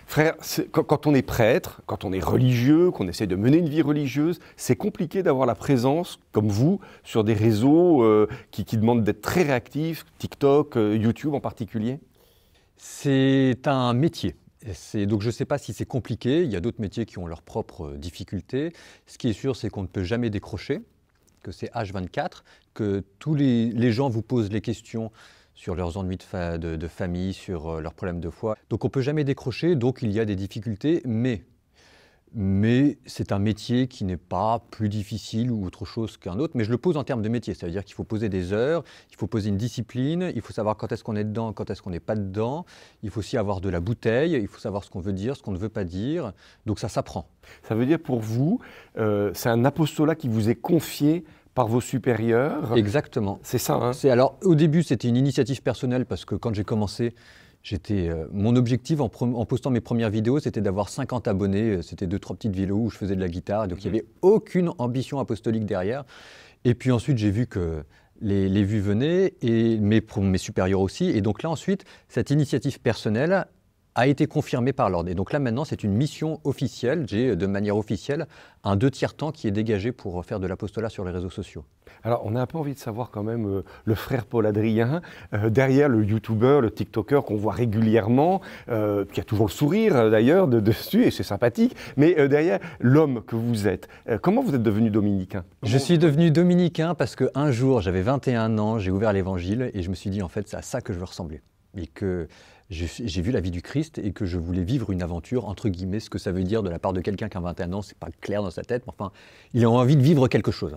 Frère, quand on est prêtre, quand on est religieux, qu'on essaie de mener une vie religieuse, c'est compliqué d'avoir la présence, comme vous, sur des réseaux qui demandent d'être très réactifs, TikTok, YouTube en particulier? C'est un métier. Donc je ne sais pas si c'est compliqué, il y a d'autres métiers qui ont leurs propres difficultés. Ce qui est sûr, c'est qu'on ne peut jamais décrocher, que c'est H24, que tous les gens vous posent les questions sur leurs ennuis de famille, sur leurs problèmes de foi. Donc on ne peut jamais décrocher, donc il y a des difficultés, mais c'est un métier qui n'est pas plus difficile ou autre chose qu'un autre. Mais je le pose en termes de métier, ça veut dire qu'il faut poser des heures, il faut poser une discipline, il faut savoir quand est-ce qu'on est dedans, quand est-ce qu'on n'est pas dedans. Il faut aussi avoir de la bouteille, il faut savoir ce qu'on veut dire, ce qu'on ne veut pas dire. Donc ça s'apprend. Ça veut dire pour vous, c'est un apostolat qui vous est confié par vos supérieurs? Exactement. C'est ça, hein? Alors, au début, c'était une initiative personnelle parce que quand j'ai commencé, mon objectif en postant mes premières vidéos, c'était d'avoir 50 abonnés. C'était 2-3 petites vidéos où je faisais de la guitare. Donc, il n'y avait aucune ambition apostolique derrière. Et puis ensuite, j'ai vu que les vues venaient, et mes supérieurs aussi. Et donc là, ensuite, cette initiative personnelle a été confirmée par l'ordre. Et donc là, maintenant, c'est une mission officielle. J'ai, de manière officielle, un 2/3 temps qui est dégagé pour faire de l'apostolat sur les réseaux sociaux. Alors, on a un peu envie de savoir quand même le frère Paul Adrien, derrière le youtubeur, le tiktoker qu'on voit régulièrement, qui a toujours le sourire d'ailleurs dessus, et c'est sympathique, mais derrière l'homme que vous êtes. Comment vous êtes devenu dominicain? Je suis devenu dominicain parce qu'un jour, j'avais 21 ans, j'ai ouvert l'évangile et je me suis dit, en fait, c'est à ça que je veux ressembler. Et que j'ai vu la vie du Christ et que je voulais vivre une aventure, entre guillemets, ce que ça veut dire de la part de quelqu'un qui a 21 ans, c'est pas clair dans sa tête, mais enfin, il a envie de vivre quelque chose.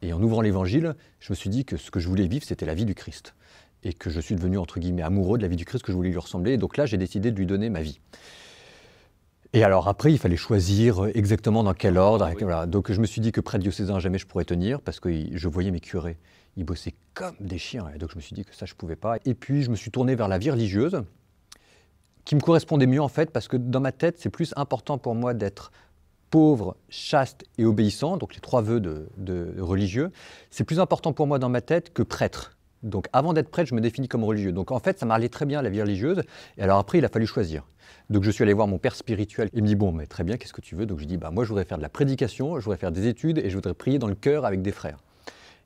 Et en ouvrant l'évangile, je me suis dit que ce que je voulais vivre, c'était la vie du Christ. Et que je suis devenu, entre guillemets, amoureux de la vie du Christ, que je voulais lui ressembler. Et donc là, j'ai décidé de lui donner ma vie. Et alors après, il fallait choisir exactement dans quel ordre. Oui. Voilà. Donc je me suis dit que prêtre diocésain, jamais je pourrais tenir, parce que je voyais mes curés, ils bossaient comme des chiens. Et donc je me suis dit que ça, je ne pouvais pas. Et puis je me suis tourné vers la vie religieuse, qui me correspondait mieux en fait, parce que dans ma tête, c'est plus important pour moi d'être pauvre, chaste et obéissant, donc les 3 vœux de religieux. C'est plus important pour moi dans ma tête que prêtre. Donc avant d'être prêtre, je me définis comme religieux. Donc en fait, ça m'allait très bien la vie religieuse. Et alors après, il a fallu choisir. Donc je suis allé voir mon père spirituel. Il me dit, bon, mais très bien, qu'est-ce que tu veux? Donc je dis, moi je voudrais faire de la prédication, je voudrais faire des études et je voudrais prier dans le cœur avec des frères.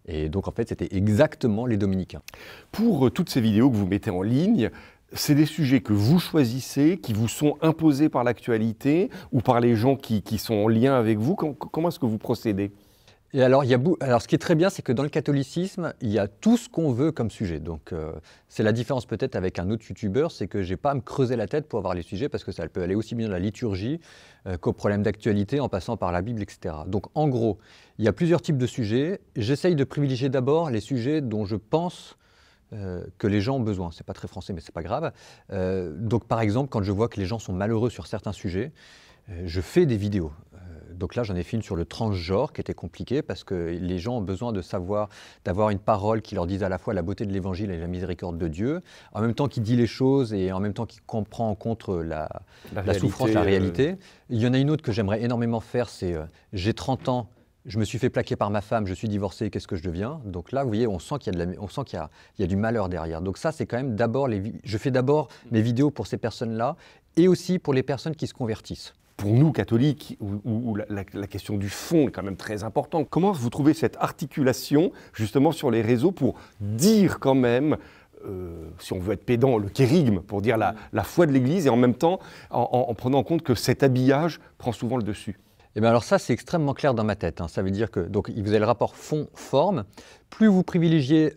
Et donc en fait, c'était exactement les dominicains. Pour toutes ces vidéos que vous mettez en ligne, c'est des sujets que vous choisissez, qui vous sont imposés par l'actualité ou par les gens qui sont en lien avec vous. Comment est-ce que vous procédez? Et alors, ce qui est très bien, c'est que dans le catholicisme, il y a tout ce qu'on veut comme sujet. Donc, c'est la différence peut-être avec un autre youtubeur, c'est que je n'ai pas à me creuser la tête pour avoir les sujets, parce que ça peut aller aussi bien dans la liturgie qu'aux problèmes d'actualité, en passant par la Bible, etc. Donc, en gros, il y a plusieurs types de sujets. J'essaye de privilégier d'abord les sujets dont je pense que les gens ont besoin. C'est pas très français, mais c'est pas grave. Donc, par exemple, quand je vois que les gens sont malheureux sur certains sujets, je fais des vidéos. Donc là, j'en ai fait une sur le transgenre qui était compliqué parce que les gens ont besoin de savoir, d'avoir une parole qui leur dise à la fois la beauté de l'évangile et la miséricorde de Dieu, en même temps qui dit les choses et en même temps qui comprend en compte la souffrance, la réalité. Il y en a une autre que j'aimerais énormément faire, c'est j'ai 30 ans, je me suis fait plaquer par ma femme, je suis divorcé, qu'est-ce que je deviens? Donc là, vous voyez, on sent qu'il y a du malheur derrière. Donc ça, c'est quand même d'abord, je fais d'abord mes vidéos pour ces personnes-là et aussi pour les personnes qui se convertissent. Pour nous, catholiques, où la question du fond est quand même très importante, comment vous trouvez cette articulation, justement, sur les réseaux pour dire quand même, si on veut être pédant, le kérigme, pour dire la foi de l'Église, et en même temps, en prenant en compte que cet habillage prend souvent le dessus? Et bien alors ça, c'est extrêmement clair dans ma tête. Ça veut dire que, donc, vous avez le rapport fond-forme. Plus vous privilégiez,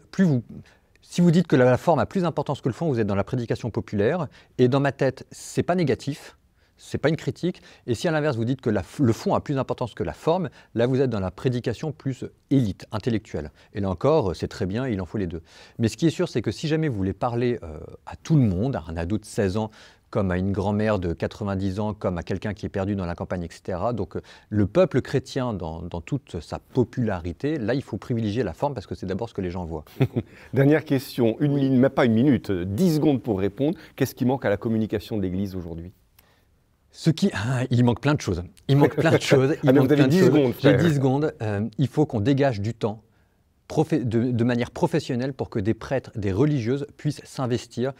si vous dites que la forme a plus d'importance que le fond, vous êtes dans la prédication populaire. Et dans ma tête, c'est pas négatif. C'est pas une critique. Et si à l'inverse, vous dites que le fond a plus d'importance que la forme, là, vous êtes dans la prédication plus élite, intellectuelle. Et là encore, c'est très bien, il en faut les deux. Mais ce qui est sûr, c'est que si jamais vous voulez parler à tout le monde, à un ado de 16 ans, comme à une grand-mère de 90 ans, comme à quelqu'un qui est perdu dans la campagne, etc. Donc le peuple chrétien, dans toute sa popularité, là, il faut privilégier la forme parce que c'est d'abord ce que les gens voient. Dernière question, même pas une minute, 10 secondes pour répondre. Qu'est-ce qui manque à la communication de l'Église aujourd'hui? Il manque plein de choses. Il manque plein de choses. Ah, mais vous avez 10 secondes, J'ai frère. 10 secondes. Il faut qu'on dégage du temps de manière professionnelle pour que des prêtres, des religieuses puissent s'investir,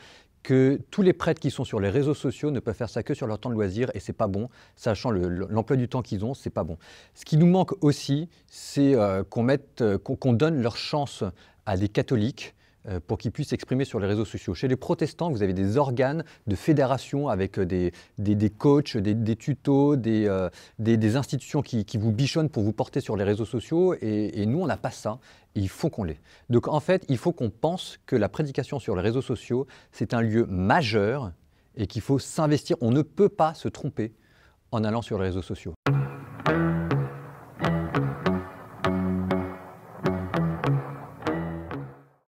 que tous les prêtres qui sont sur les réseaux sociaux ne peuvent faire ça que sur leur temps de loisir et c'est pas bon, sachant l'emploi du temps qu'ils ont, c'est pas bon. Ce qui nous manque aussi, c'est qu'on donne leur chance à des catholiques pour qu'ils puissent s'exprimer sur les réseaux sociaux. Chez les protestants, vous avez des organes de fédération avec des coachs, des tutos, des institutions qui vous bichonnent pour vous porter sur les réseaux sociaux. Et nous, on n'a pas ça. Et il faut qu'on l'ait. Donc en fait, il faut qu'on pense que la prédication sur les réseaux sociaux, c'est un lieu majeur et qu'il faut s'investir. On ne peut pas se tromper en allant sur les réseaux sociaux.